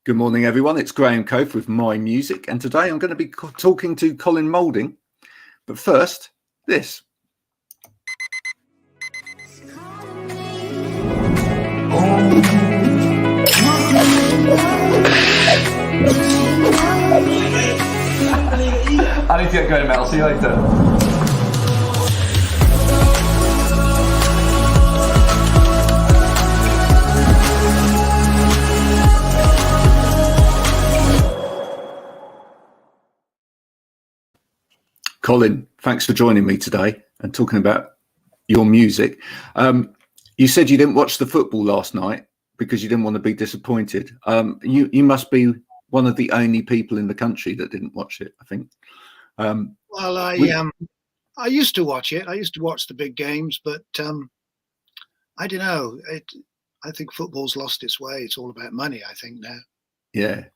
Good morning, everyone. It's Graham Coath with My Music, and today I'm going to be talking to Colin Moulding. But first, this. I need to get going, Mel. See you later. Colin, thanks for joining me today and talking about your music. You said you didn't watch the football last night because you didn't want to be disappointed. You must be one of the only people in the country that didn't watch it, I think. Well, I used to watch it. I used to watch the big games, but I don't know. I think football's lost its way. It's all about money, I think, now. Yeah,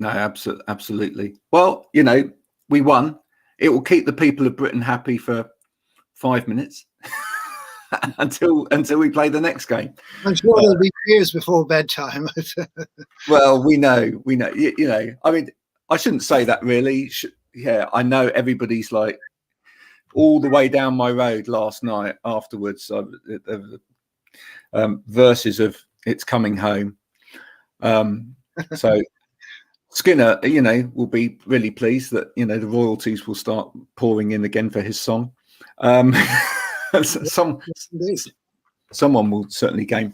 no, absolutely. Well, you know, we won. It will keep the people of Britain happy for 5 minutes until we play the next game. I'm sure there'll be tears before bedtime. Well, we know. You know, I mean, I shouldn't say that really. Yeah, I know everybody's like all the way down my road last night afterwards. Verses of "It's Coming Home." So Skinner, you know, will be really pleased that, you know, the royalties will start pouring in again for his song. Someone will certainly gain.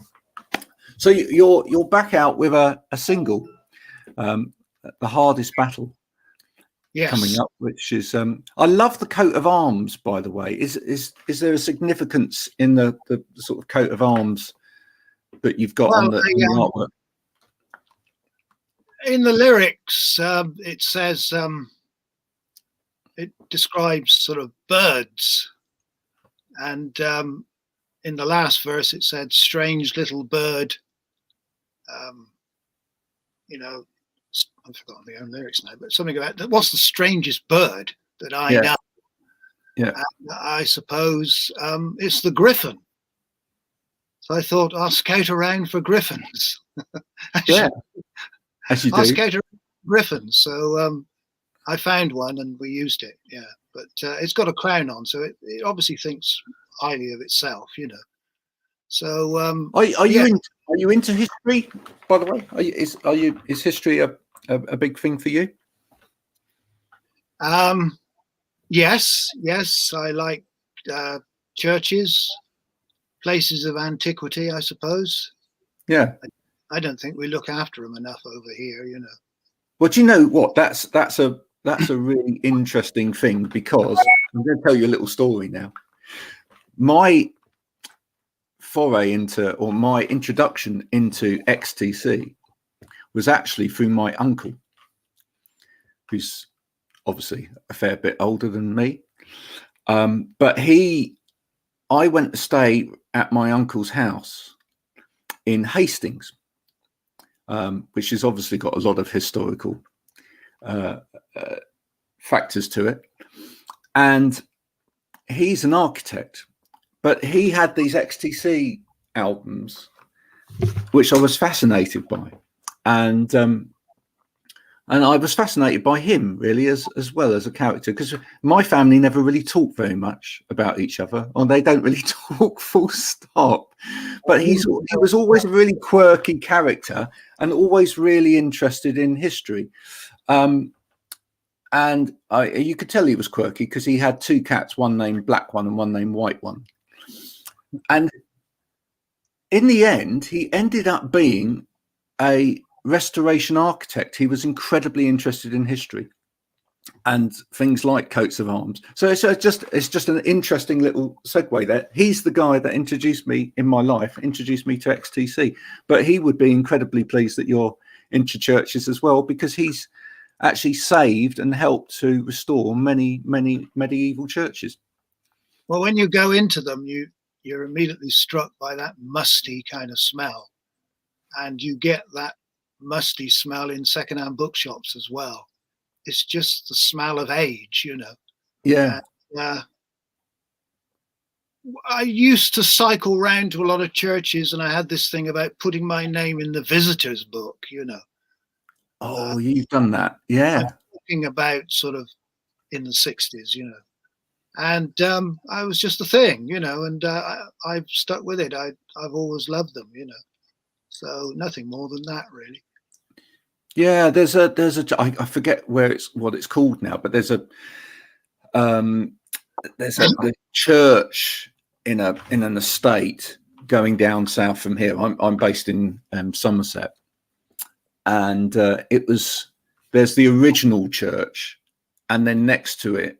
So you're back out with a single, "The Hardest Battle," coming up, which is I love the coat of arms, by the way. Is there a significance in the sort of coat of arms that you've got on the artwork? In the lyrics, it says it describes sort of birds, and in the last verse it said, "Strange little bird." You know, I've forgotten the own lyrics now, but something about what's the strangest bird that I know? Yeah, and I suppose it's the griffin. So I thought I'll scout around for griffins. Yeah. As you do. I'll scout around for griffins. So I found one and we used it. Yeah, but it's got a crown on, so it obviously thinks highly of itself, you know. So are you into history, by the way? Is history a big thing for you? Yes, I like churches, places of antiquity, I suppose. Yeah, I don't think we look after them enough over here, you know. Well, do you know what? That's a really interesting thing, because I'm going to tell you a little story now. My foray into, or my introduction into XTC was actually through my uncle, who's obviously a fair bit older than me. But I went to stay at my uncle's house in Hastings, which has obviously got a lot of historical factors to it. And he's an architect, but he had these XTC albums, which I was fascinated by. And I was fascinated by him, really, as well as a character, because my family never really talked very much about each other, or they don't really talk full stop. But he was always a really quirky character and always really interested in history. And you could tell he was quirky because he had two cats, one named Black One and one named White One. And in the end, he ended up being a restoration architect. He was incredibly interested in history and things like coats of arms. So it's just an interesting little segue there. He's the guy that introduced me in my life, introduced me to XTC. But he would be incredibly pleased that you're into churches as well, because he's actually saved and helped to restore many medieval churches. Well, when you go into them, you're immediately struck by that musty kind of smell, and you get that musty smell in secondhand bookshops as well. It's just the smell of age, you know. Yeah. I used to cycle round to a lot of churches, and I had this thing about putting my name in the visitors book, you know. Oh, you've done that. Yeah. I'm talking about sort of in the 60s, you know. And I was just a thing, you know, and I've stuck with it. I've always loved them, you know. So nothing more than that, really. Yeah, I forget what it's called now, but there's a the church in an estate going down south from here. I'm based in Somerset, and there's the original church, and then next to it,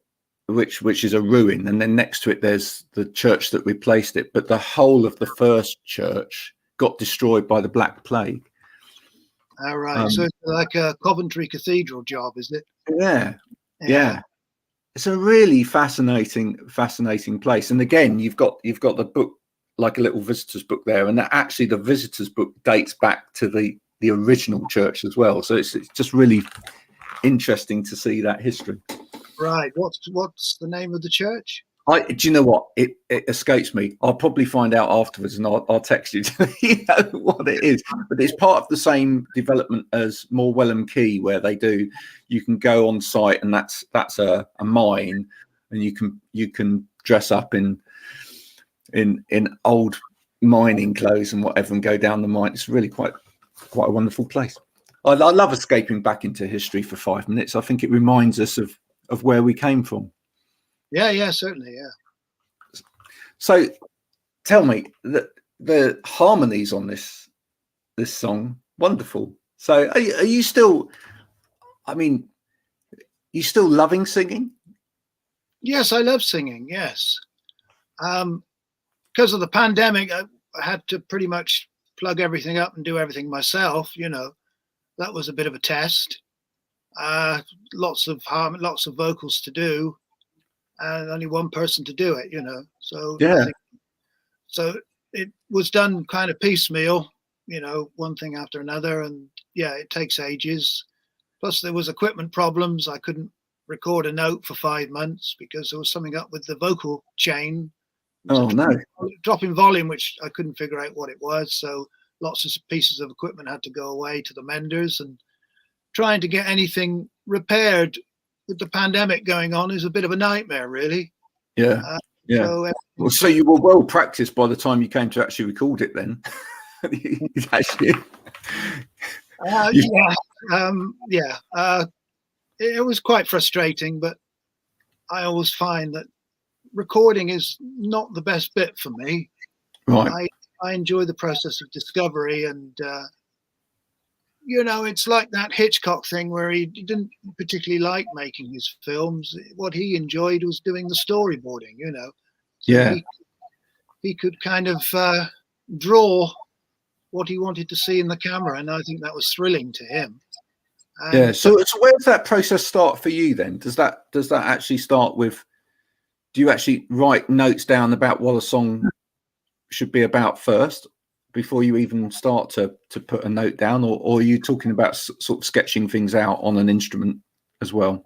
which is a ruin, and then next to it there's the church that replaced it. But the whole of the first church got destroyed by the Black Plague. All right. So it's like a Coventry Cathedral job, is it? Yeah. It's a really fascinating place. And again, you've got the book, like a little visitor's book there, and actually the visitor's book dates back to the original church as well. So it's just really interesting to see that history. Right. What's the name of the church? Do you know what? It escapes me. I'll probably find out afterwards, and I'll text you to you know what it is. But it's part of the same development as Morwellham Quay, where you can go on site, and that's a mine, and you can dress up in old mining clothes and whatever, and go down the mine. It's really quite a wonderful place. I love escaping back into history for 5 minutes. I think it reminds us of where we came from. Yeah, certainly, yeah. So, tell me, the harmonies on this song, wonderful. So, are you still? I mean, you still loving singing? Yes, I love singing. Yes, because of the pandemic, I had to pretty much plug everything up and do everything myself. You know, that was a bit of a test. Lots of vocals to do, and only one person to do it, you know. So yeah, so it was done kind of piecemeal, you know, one thing after another, and yeah, it takes ages. Plus, there was equipment problems. I couldn't record a note for 5 months because there was something up with the vocal chain. Oh no, drop in volume, which I couldn't figure out what it was. So lots of pieces of equipment had to go away to the menders, and trying to get anything repaired with the pandemic going on is a bit of a nightmare, really. Yeah. So you were well practiced by the time you came to actually record it then. Actually. It was quite frustrating, but I always find that recording is not the best bit for me. Right. I enjoy the process of discovery, and you know, it's like that Hitchcock thing where he didn't particularly like making his films. What he enjoyed was doing the storyboarding, you know. So yeah. He could kind of draw what he wanted to see in the camera, and I think that was thrilling to him. And yeah. So where does that process start for you then? Does that actually start with? Do you actually write notes down about what a song should be about first, before you even start to put a note down, or are you talking about sort of sketching things out on an instrument as well?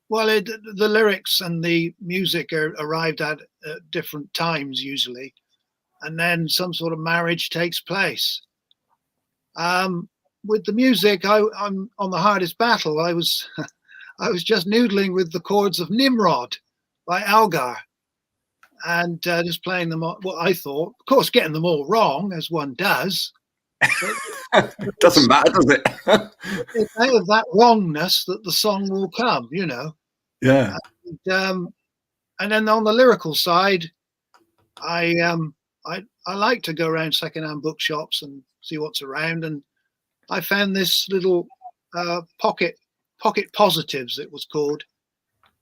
Well, the lyrics and the music are arrived at different times usually, and then some sort of marriage takes place. With the music, I'm on the hardest battle. I was just noodling with the chords of Nimrod by Algar, and just playing them, what I thought, of course, getting them all wrong, as one does. Doesn't matter, does it? It's out of that wrongness that the song will come, you know. Yeah. And then on the lyrical side, I like to go around secondhand bookshops and see what's around, and I found this little pocket positives, it was called,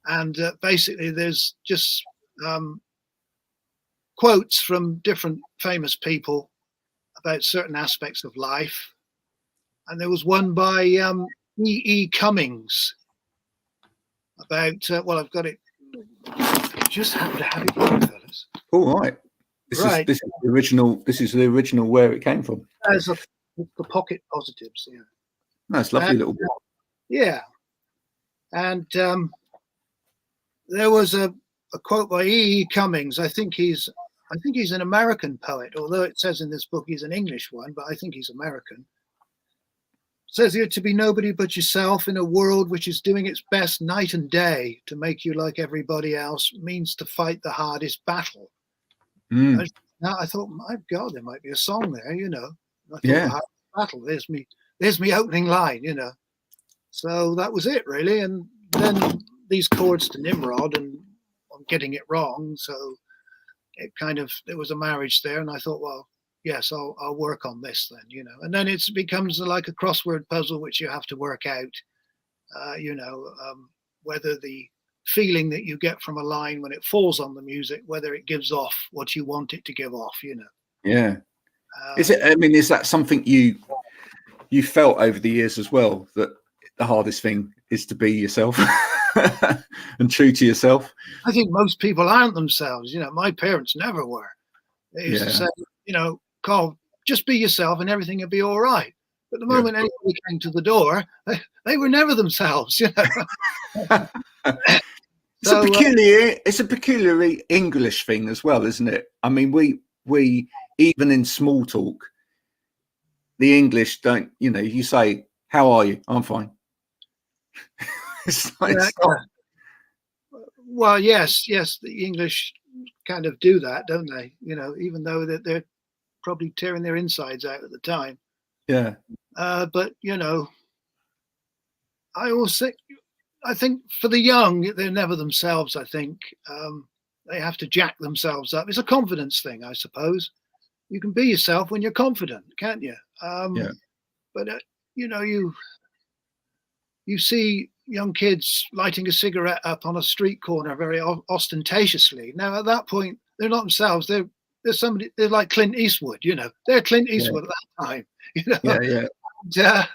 and basically there's just quotes from different famous people about certain aspects of life. And there was one by E. Cummings about, well, I've got it. I just happen to have it here, fellas. All right. This is the original. This is the original where it came from. As the pocket positives, yeah. Nice, lovely little book. Yeah. And there was a quote by E. Cummings. I think he's an American poet, although it says in this book he's an English one, but I think he's American. says here, to be nobody but yourself in a world which is doing its best night and day to make you like everybody else means to fight the hardest battle. Mm. Now I thought, my God, there might be a song there, you know. I thought, Yeah. the hardest battle. There's me opening line, you know. So that was it, really. And then these chords to Nimrod, and I'm getting it wrong. So it kind of, there was a marriage there, and I thought, well, yes, I'll work on this then, you know. And then it becomes like a crossword puzzle, which you have to work out, you know, whether the feeling that you get from a line when it falls on the music, whether it gives off what you want it to give off, you know. Yeah. Is it? I mean, is that something you felt over the years as well, that the hardest thing is to be yourself and true to yourself? I think most people aren't themselves. You know, my parents never were. They used to say, you know, Carl, just be yourself and everything will be all right. But the moment anybody came to the door, they were never themselves, you know. It's a peculiarly English thing as well, isn't it? I mean, we even in small talk, the English don't, you know, you say, how are you? I'm fine. Well, yes, the English kind of do that, don't they? You know, even though that they're probably tearing their insides out at the time. Yeah. But you know, I think for the young, they're never themselves. I think they have to jack themselves up. It's a confidence thing, I suppose. You can be yourself when you're confident, can't you? Yeah. But you know, you see young kids lighting a cigarette up on a street corner very ostentatiously. Now, at that point, they're not themselves. They're somebody. They're like Clint Eastwood. You know, they're Clint Eastwood at that time. You know. Yeah. And,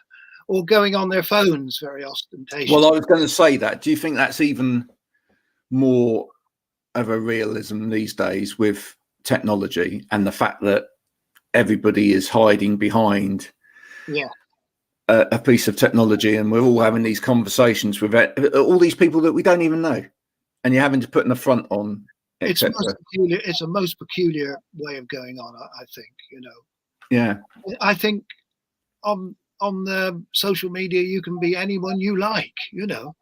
or going on their phones very ostentatious. Well, I was going to say that. Do you think that's even more of a realism these days with technology and the fact that everybody is hiding behind a piece of technology, and we're all having these conversations with all these people that we don't even know, and you're having to put an affront on? It's a most peculiar way of going on, I think, you know. Yeah. I think on the social media, you can be anyone you like, you know.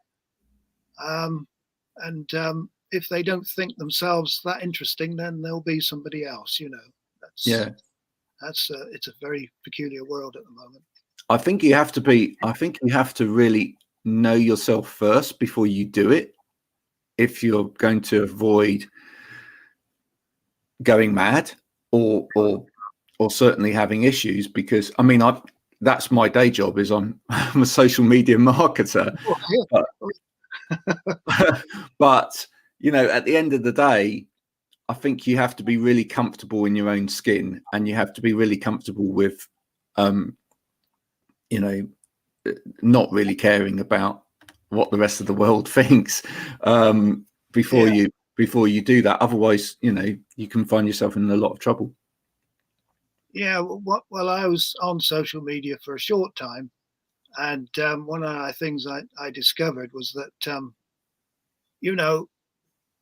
If they don't think themselves that interesting, then there'll be somebody else, you know. It's a very peculiar world at the moment. I think you have to really know yourself first before you do it, if you're going to avoid going mad or certainly having issues. Because I mean, that's my day job, is I'm a social media marketer. But you know, at the end of the day, I think you have to be really comfortable in your own skin, and you have to be really comfortable with you know, not really caring about what the rest of the world thinks before you do that. Otherwise, you know, you can find yourself in a lot of trouble. Yeah, well, I was on social media for a short time, and one of the things I discovered was that, you know,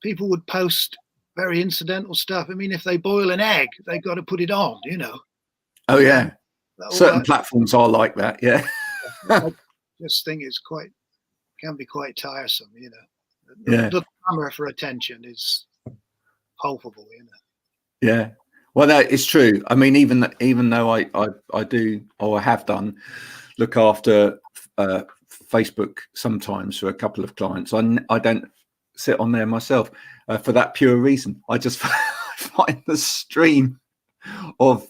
people would post very incidental stuff. I mean, if they boil an egg, they've got to put it on, you know. Oh, yeah. Certain platforms are like that, yeah. I just think can be quite tiresome, you know. The clamor for attention is palpable, you know. Yeah. Well, no, it's true. I mean, even though I do, or I have done, look after Facebook sometimes for a couple of clients, I don't sit on there myself for that pure reason. I just find the stream of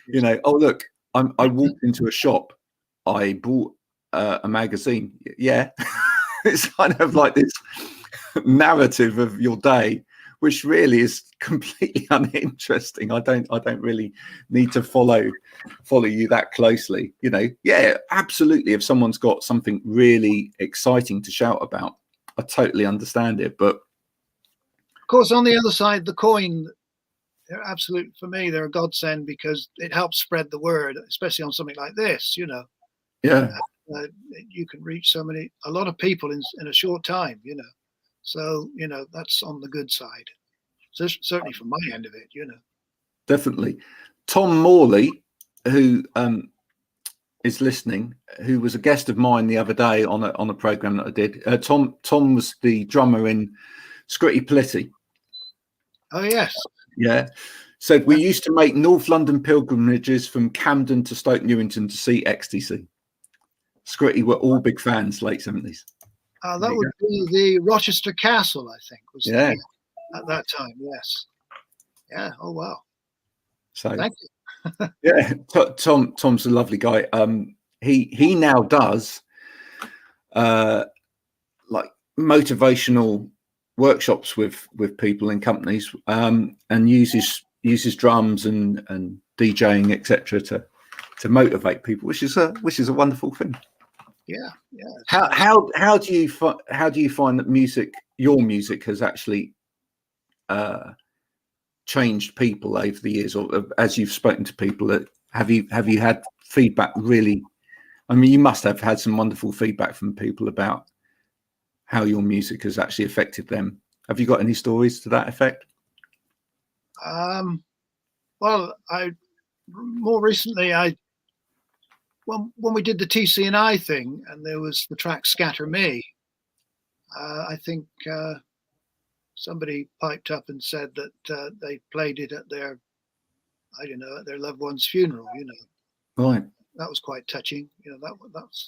you know, oh look, I walked into a shop, I bought a magazine. Yeah. It's kind of like this narrative of your day, which really is completely uninteresting. I don't really need to follow you that closely. You know, yeah, absolutely. If someone's got something really exciting to shout about, I totally understand it. But of course, on the other side of the coin, for me, they're a godsend, because it helps spread the word, especially on something like this, you know. Yeah. You can reach a lot of people in a short time, you know. So, you know, that's on the good side. So certainly from my end of it, you know. Definitely. Tom Morley, who is listening, who was a guest of mine the other day on a program that I did. Tom was the drummer in Scritti Politti. Oh yes. Yeah. Said we used to make North London pilgrimages from Camden to Stoke Newington to see XTC. Scritti were all big fans, late 70s. That would be the Rochester Castle, I think, was Yeah. at that time. Yes. Yeah. Oh wow. So Thank you. yeah, Tom's a lovely guy. He now does like motivational workshops with people in companies, and uses drums and DJing, etc. to motivate people, which is a wonderful thing. Yeah. Yeah. How do you find that your music has actually changed people over the years, or as you've spoken to people, have you had feedback? Really, I mean, you must have had some wonderful feedback from people about how your music has actually affected them. Have you got any stories to that effect? Well, more recently, when we did the TC&I thing, and there was the track "Scatter Me," I think somebody piped up and said that they played it at their loved one's funeral. Right. That was quite touching.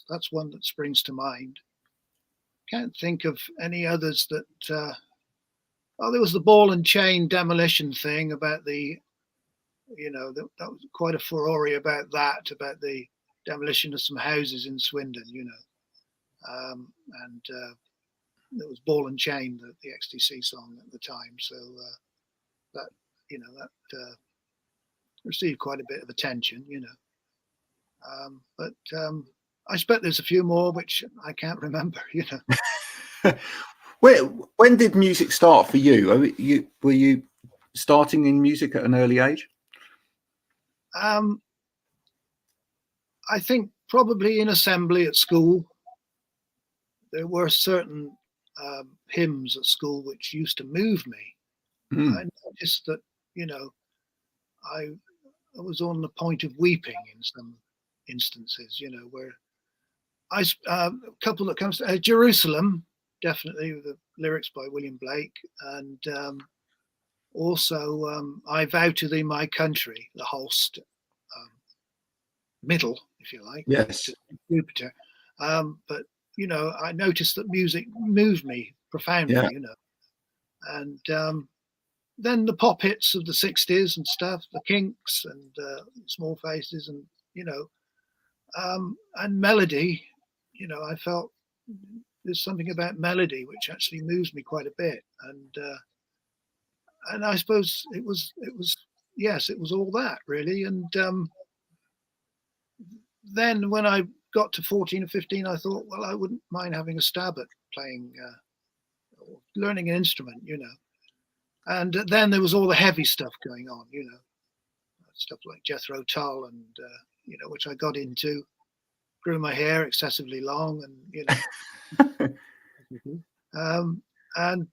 That's one that springs to mind. Can't think of any others that. There was the ball and chain demolition thing about that was quite a furore about the demolition of some houses in Swindon. And there was ball and chain, the XTC song at the time. So that received quite a bit of attention. But I expect there's a few more which I can't remember. When did music start for you? Were you starting in music at an early age? I think probably in assembly at school. There were certain hymns at school which used to move me. I noticed that, I was on the point of weeping in some instances, where a couple that comes to Jerusalem, definitely with the lyrics by William Blake, and also I Vow to Thee My Country, the Holst middle, if you like. Yes. Jupiter. But I noticed that music moved me profoundly, and then the pop hits of the 60s and stuff, the Kinks and Small Faces, and and melody. I felt there's something about melody which actually moves me quite a bit, and I suppose it was all that really. And then when I got to 14 or 15, I thought, well, I wouldn't mind having a stab at playing or learning an instrument, And then there was all the heavy stuff going on, stuff like Jethro Tull and which I got into. Grew my hair excessively long, and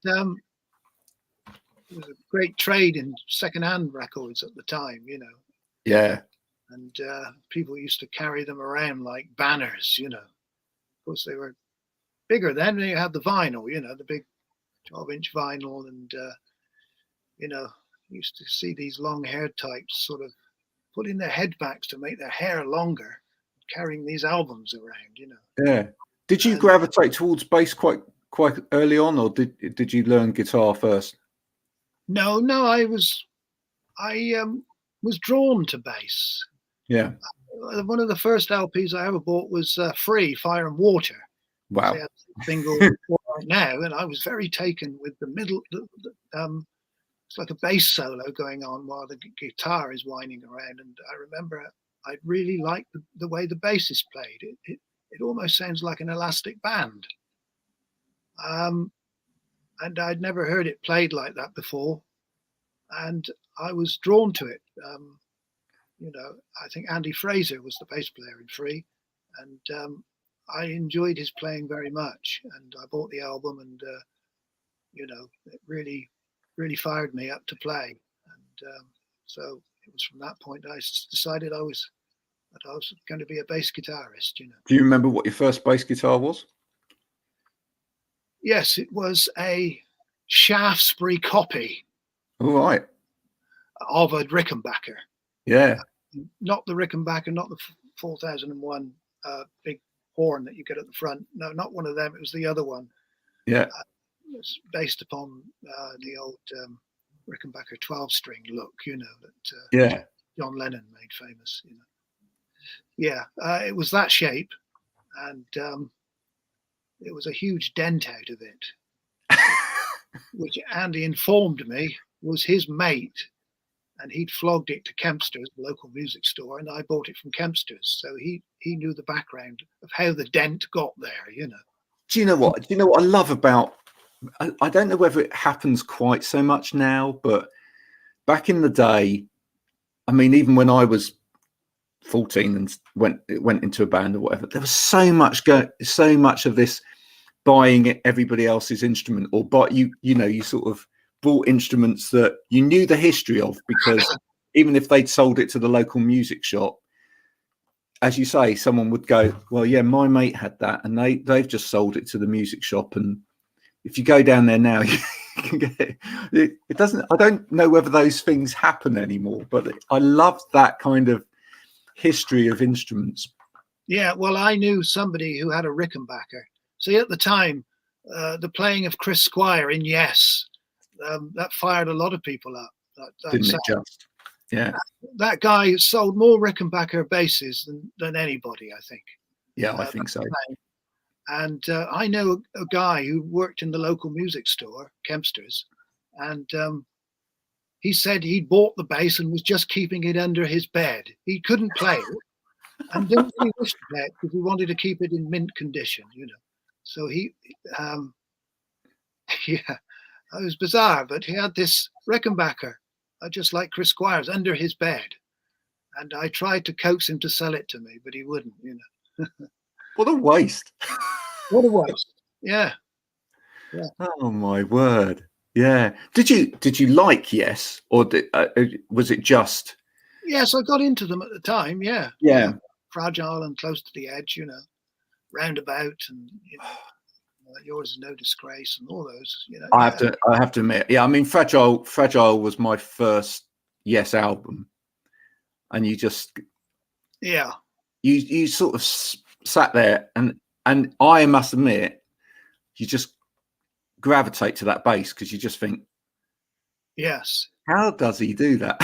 there was a great trade in second-hand records at the time, Yeah. And people used to carry them around like banners, Of course, they were bigger then. You had the vinyl, the big 12-inch vinyl, and used to see these long-haired types sort of putting their head backs to make their hair longer, carrying these albums around, Yeah. Did you gravitate towards bass quite early on, or did you learn guitar first? No, I was drawn to bass. Yeah. One of the first LPs I ever bought was Free, Fire and Water. Wow. They had a single right now, and I was very taken with the middle. It's like a bass solo going on while the guitar is winding around, and I remember I really liked the way the bassist played. It almost sounds like an elastic band, and I'd never heard it played like that before, and I was drawn to it. I think Andy Fraser was the bass player in Free, and I enjoyed his playing very much. And I bought the album, and it really fired me up to play. And so it was from that point I decided I was that I was going to be a bass guitarist, you know. Do you remember what your first bass guitar was? Yes, it was a Shaftesbury copy All right. of a Rickenbacker. Yeah. Not the Rickenbacker, not the 4001 big horn that you get at the front. No, not one of them. It was the other one. Yeah. It was based upon the old Rickenbacker 12-string look, you know, that Yeah. John Lennon made famous, you know. Yeah, it was that shape, and it was a huge dent out of it, which Andy informed me was his mate, and he'd flogged it to Kempster's, the local music store, and I bought it from Kempster's. So he knew the background of how the dent got there, you know. Do you know what? Do you know what I love about? I don't know whether it happens quite so much now, but back in the day, I mean, even when I was 14 and went into a band or whatever, there was so much of this buying everybody else's instrument, or you sort of bought instruments that you knew the history of, because even if they'd sold it to the local music shop, as you say, someone would go, well, yeah, my mate had that, and they've just sold it to the music shop, and if you go down there now, you can get it. It doesn't. I don't know whether those things happen anymore, but I love that kind of history of instruments. Yeah, well, I knew somebody who had a Rickenbacker. See, at the time, the playing of Chris Squire in Yes, that fired a lot of people up. Didn't it just? Yeah. That guy sold more Rickenbacker basses than anybody, I think. Yeah, I think so. And I know a guy who worked in the local music store, Kempster's, and he said he'd bought the bass and was just keeping it under his bed. He couldn't play it and didn't really wish to play it because he wanted to keep it in mint condition, you know. So he, yeah, it was bizarre, but he had this Rickenbacker, just like Chris Squire's, under his bed. And I tried to coax him to sell it to me, but he wouldn't, you know. What a waste. What a waste. Yeah. Yeah. Oh my word. Yeah. Did you like Yes, or was it just? Yes, I got into them at the time. Yeah. Yeah. Fragile and Close to the Edge, you know, Roundabout, and you know, Yours is No Disgrace, and all those. You know. I have to admit. Yeah. I mean, Fragile was my first Yes album, and you just. Yeah. You sort of sat there, and I must admit, you just gravitate to that bass because you just think, yes, how does he do that?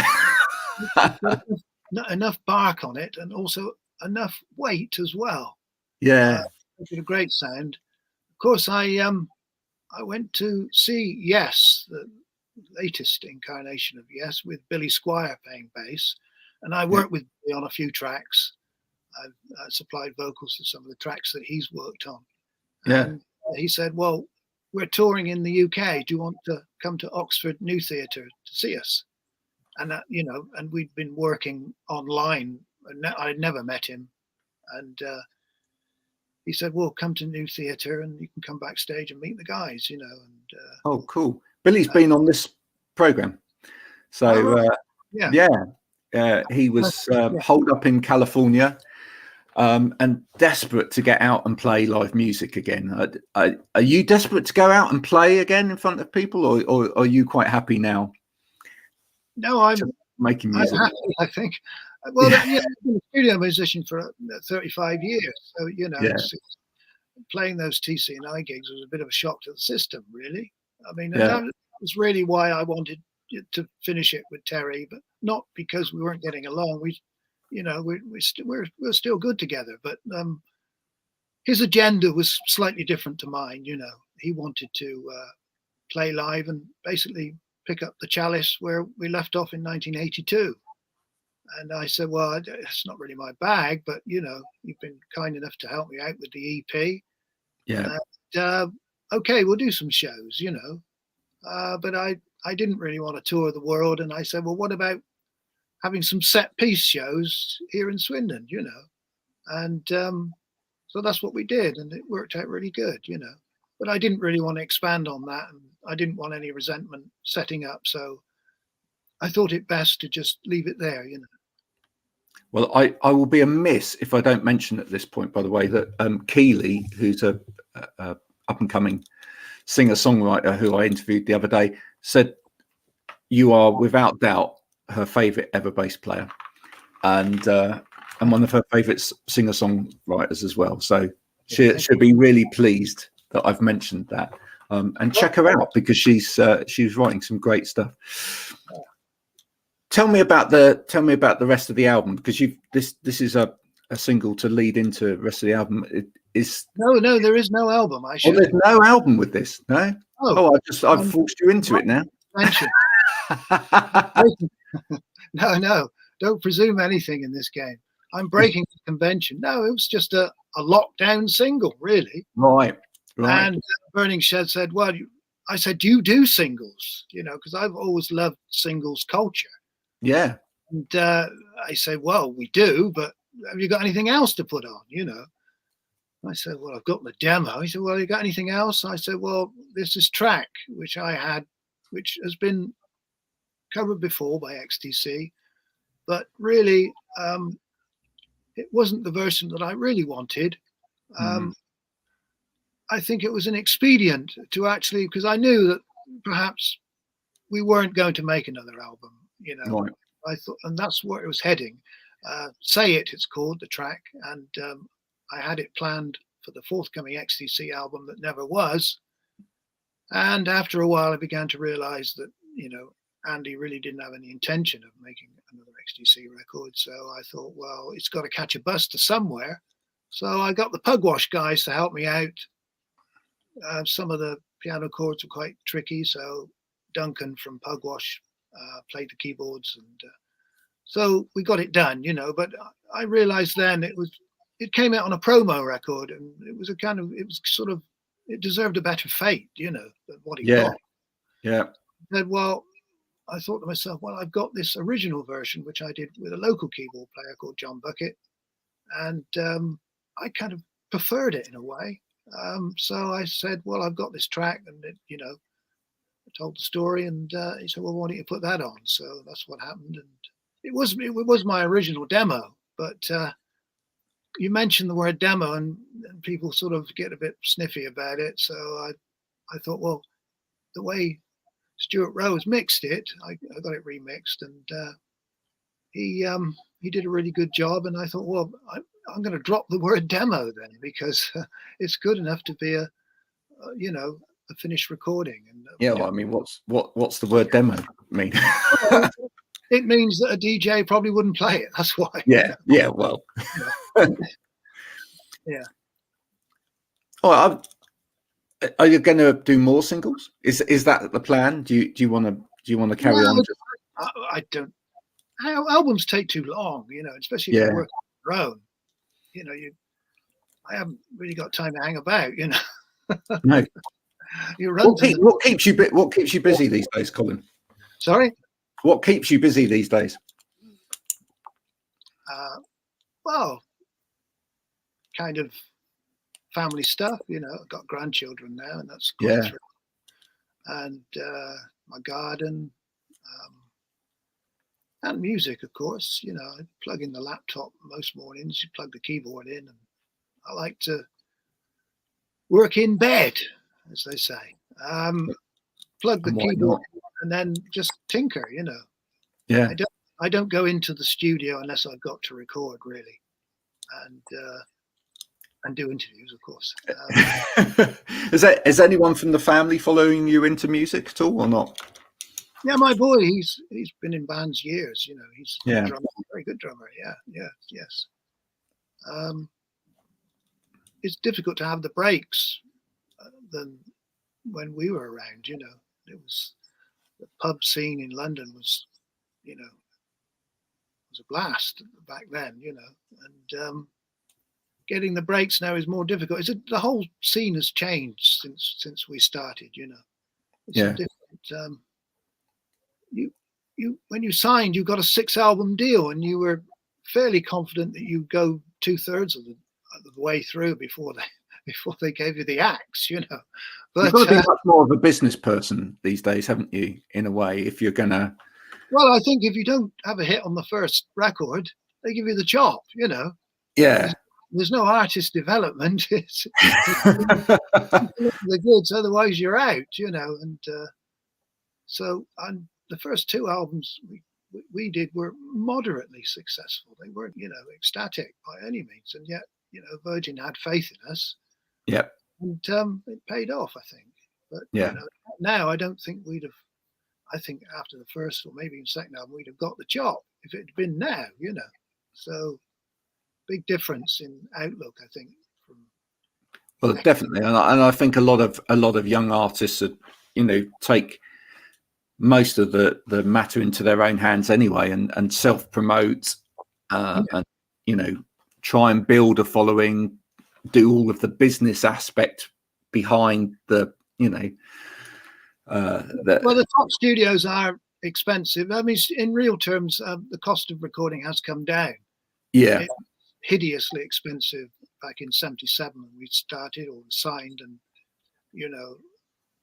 Not enough bark on it, and also enough weight as well. Yeah, a great sound. Of course, I went to see Yes, the latest incarnation of Yes, with Billy Squire playing bass, and I worked with Billy on a few tracks. I've supplied vocals to some of the tracks that he's worked on. Yeah. And he said, well, we're touring in the UK. Do you want to come to Oxford New Theatre to see us? And that, you know, and we'd been working online. I'd never met him. And he said, well, come to New Theatre and you can come backstage and meet the guys, you know. And oh, cool. Billy's been on this program. So, he was holed up in California. And desperate to get out and play live music again. Are you desperate to go out and play again in front of people, or are you quite happy now? No, I'm just making music. I'm happy, I think. Well, I've been a studio musician for 35 years, so you know, playing those TC&I gigs was a bit of a shock to the system, really. I mean, that was really why I wanted to finish it with Terry, but not because we weren't getting along. We're still good together, but his agenda was slightly different to mine. You know, he wanted to play live and basically pick up the chalice where we left off in 1982. And I said, well, it's not really my bag, but you know, you've been kind enough to help me out with the EP. Yeah. And, okay, we'll do some shows, you know. But I didn't really want to tour the world, and I said, well, what about having some set piece shows here in Swindon, you know? And so that's what we did, and it worked out really good, you know. But I didn't really want to expand on that, and I didn't want any resentment setting up, so I thought it best to just leave it there, you know. Well, I will be amiss if I don't mention at this point, by the way, that Keeley, who's a up and coming singer-songwriter who I interviewed the other day, said you are without doubt her favourite ever bass player, and one of her favourite singer-songwriters as well. So she'll be really pleased that I've mentioned that. And check her out because she's writing some great stuff. Tell me about the rest of the album, because this is a single to lead into the rest of the album. It is no, there is no album. there's no album with this. No. I've forced you into it now. No, don't presume anything in this game. I'm breaking the convention. No, it was just a lockdown single, really. Right. And Burning Shed said, well, I said, do you do singles? Because I've always loved singles culture. Yeah. And I said, well, we do, but have you got anything else to put on? I said, well, I've got the demo. He said, well, you got anything else? I said, well, this is Track, which has been covered before by XTC, but really it wasn't the version that I really wanted. I think it was an expedient to actually, because I knew that perhaps we weren't going to make another album, Right. I thought, and that's where it was heading. Say it's called, the track, and I had it planned for the forthcoming XTC album that never was. And after a while, I began to realize that, Andy really didn't have any intention of making another XTC record. So I thought, well, it's got to catch a bus to somewhere. So I got the Pugwash guys to help me out. Some of the piano chords were quite tricky, so Duncan from Pugwash played the keyboards, and so we got it done, But I realized then it came out on a promo record, and it deserved a better fate, than what it got. Yeah. And well, I thought to myself, well, I've got this original version which I did with a local keyboard player called John Bucket, and I kind of preferred it in a way. So I said, well, I've got this track, and I told the story, and he said, well, why don't you put that on? So that's what happened, and it was my original demo. But you mentioned the word demo, and people sort of get a bit sniffy about it. So I thought, well, the way Stuart Rose mixed it, I got it remixed, and he did a really good job. And I thought, well, I'm going to drop the word demo then, because it's good enough to be a finished recording. And Well, I mean, what's the word demo mean? It means that a DJ probably wouldn't play it. That's why. Yeah. Well. Yeah. Oh, are you going to do more singles? Is that the plan? Do you want to carry on? I don't. Albums take too long, especially if you work on your own. I haven't really got time to hang about, No. What keeps you busy these days, Colin? Sorry? What keeps you busy these days? Well, kind of family stuff, I've got grandchildren now, and that's quite thrilling. And my garden, and music, of course. I plug in the laptop most mornings, you plug the keyboard in, and I like to work in bed, as they say. Plug the keyboard in and then just tinker, Yeah. I don't go into the studio unless I've got to record, really, and do interviews, of course. Is anyone from the family following you into music at all, or not? Yeah, my boy, he's been in bands years. He's a drummer, very good drummer. Yes. It's difficult to have the breaks than when we were around. It was the pub scene in London was a blast back then. And getting the breaks now is more difficult. The whole scene has changed since we started. It's different. You when you signed, you got a 6-album deal, and you were fairly confident that you'd go 2/3 of the way through before they gave you the axe, But you've got to be much more of a business person these days, haven't you? In a way, if you're gonna. Well, I think if you don't have a hit on the first record, they give you the chop, you know. Yeah. There's no artist development. It's the goods, otherwise you're out, you know. And so the first two albums we did were moderately successful. They weren't, you know, ecstatic by any means, and yet, you know, Virgin had faith in us. Yep. And it paid off, I think. But Yeah. you know, now I don't think we'd have. I think after the first or maybe even second album, we'd have got the chop if it had been now, you know. So big difference in outlook, I think. Well, definitely, and I think a lot of young artists that, you know, take most of the matter into their own hands anyway, and self promote, and, you know, try and build a following, do all of the business aspect behind the, you know. Well, the top studios are expensive. I mean, in real terms, the cost of recording has come down. Yeah. It's hideously expensive back in '77 when we started or signed, and, you know,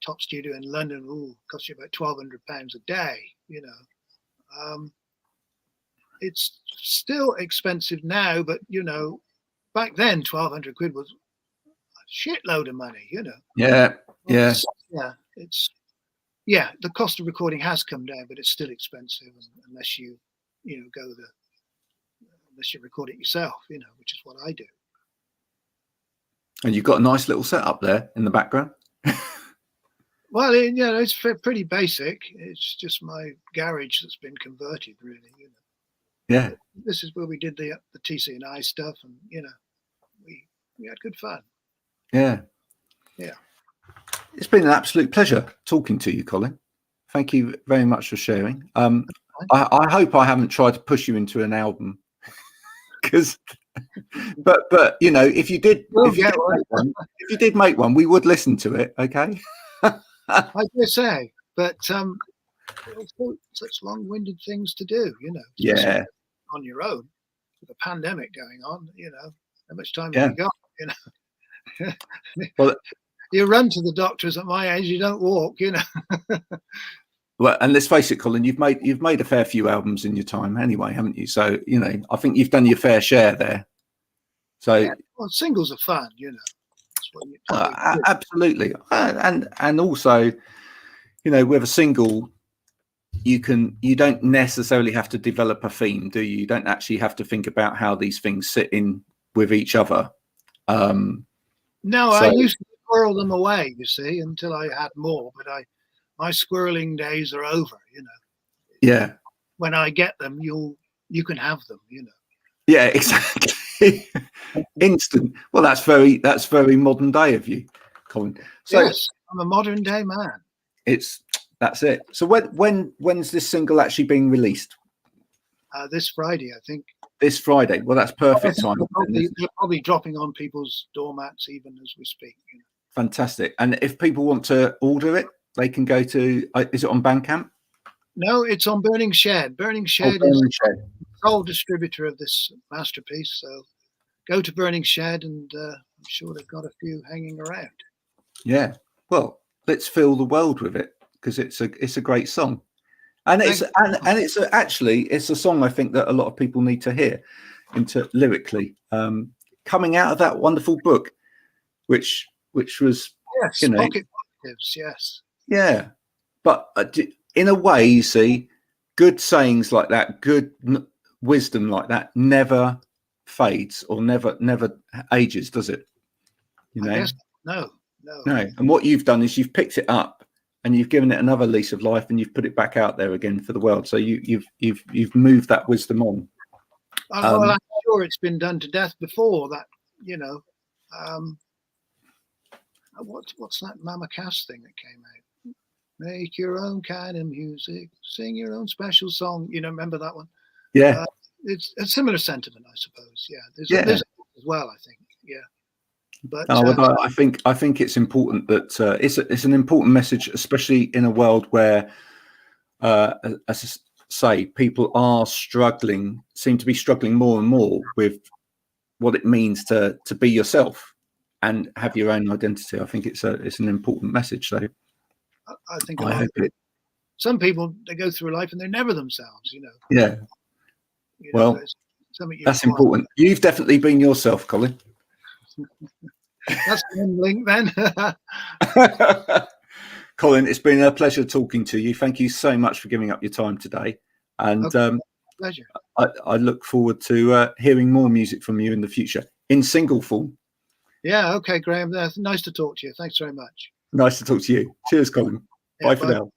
top studio in London cost you about £1,200 a day, you know. It's still expensive now, but, you know, back then £1,200 was a shitload of money, you know. Yeah. The cost of recording has come down, but it's still expensive unless you record it yourself, you know, which is what I do. And you've got a nice little setup there in the background. Well, it's pretty basic. It's just my garage that's been converted, really. You know. Yeah. This is where we did the TC&I stuff, and, you know, we had good fun. Yeah. Yeah. It's been an absolute pleasure talking to you, Colin. Thank you very much for sharing. I hope I haven't tried to push you into an album, because, but you know, if you did make one, we would listen to it. Okay. I dare say, but such long-winded things to do, you know. Yeah. On your own, with a pandemic going on, you know, how much time have you got? You know. Well, you run to the doctors at my age. You don't walk, you know. Well, and let's face it, Colin, you've made a fair few albums in your time anyway, haven't you? So, you know, I think you've done your fair share there. So, yeah, well, singles are fun, you know. That's what absolutely, and also, you know, with a single, you don't necessarily have to develop a theme, do you? You don't actually have to think about how these things sit in with each other. No, I used to squirrel them away, you see, until I had more, but my squirreling days are over, you know. Yeah. When I get them, you can have them, you know. Yeah, exactly. Instant. Well, that's very modern day of you, Colin. So yes, I'm a modern day man. That's it. So when's this single actually being released? This Friday, I think. This Friday. Well, that's perfect time. They're probably dropping on people's doormats even as we speak. You know. Fantastic. And if people want to order it, they can go to. Is it on Bandcamp? No, it's on Burning Shed. Burning Shed is the sole distributor of this masterpiece. So go to Burning Shed, and I'm sure they've got a few hanging around. Yeah. Well, let's fill the world with it, because it's a great song, and it's a song I think that a lot of people need to hear into lyrically, coming out of that wonderful book, which was Pocket Positives, yes. Yeah, but in a way, you see, good sayings like that, good wisdom like that, never fades or never ages, does it? You know, no. And what you've done is you've picked it up and you've given it another lease of life, and you've put it back out there again for the world. So you've moved that wisdom on. Well, I'm sure it's been done to death before. That, you know, what's that Mama Cass thing that came out? Make your own kind of music, sing your own special song. You know, remember that one? Yeah. It's a similar sentiment, I suppose. Yeah. There's as well, I think. Yeah. But I think it's important that it's an important message, especially in a world where, as I say, people seem to be struggling more and more with what it means to be yourself and have your own identity. I think it's an important message. So I think some people, they go through life and they're never themselves, you know. Yeah. You know, something you That's acquire. important. You've definitely been yourself, Colin. That's one link then. Colin, it's been a pleasure talking to you. Thank you so much for giving up your time today. And Okay, pleasure. I look forward to hearing more music from you in the future in single form. Yeah, okay, Graham. Nice to talk to you. Thanks very much. Nice to talk to you. Cheers, Colin. Yeah, Bye for bye. now.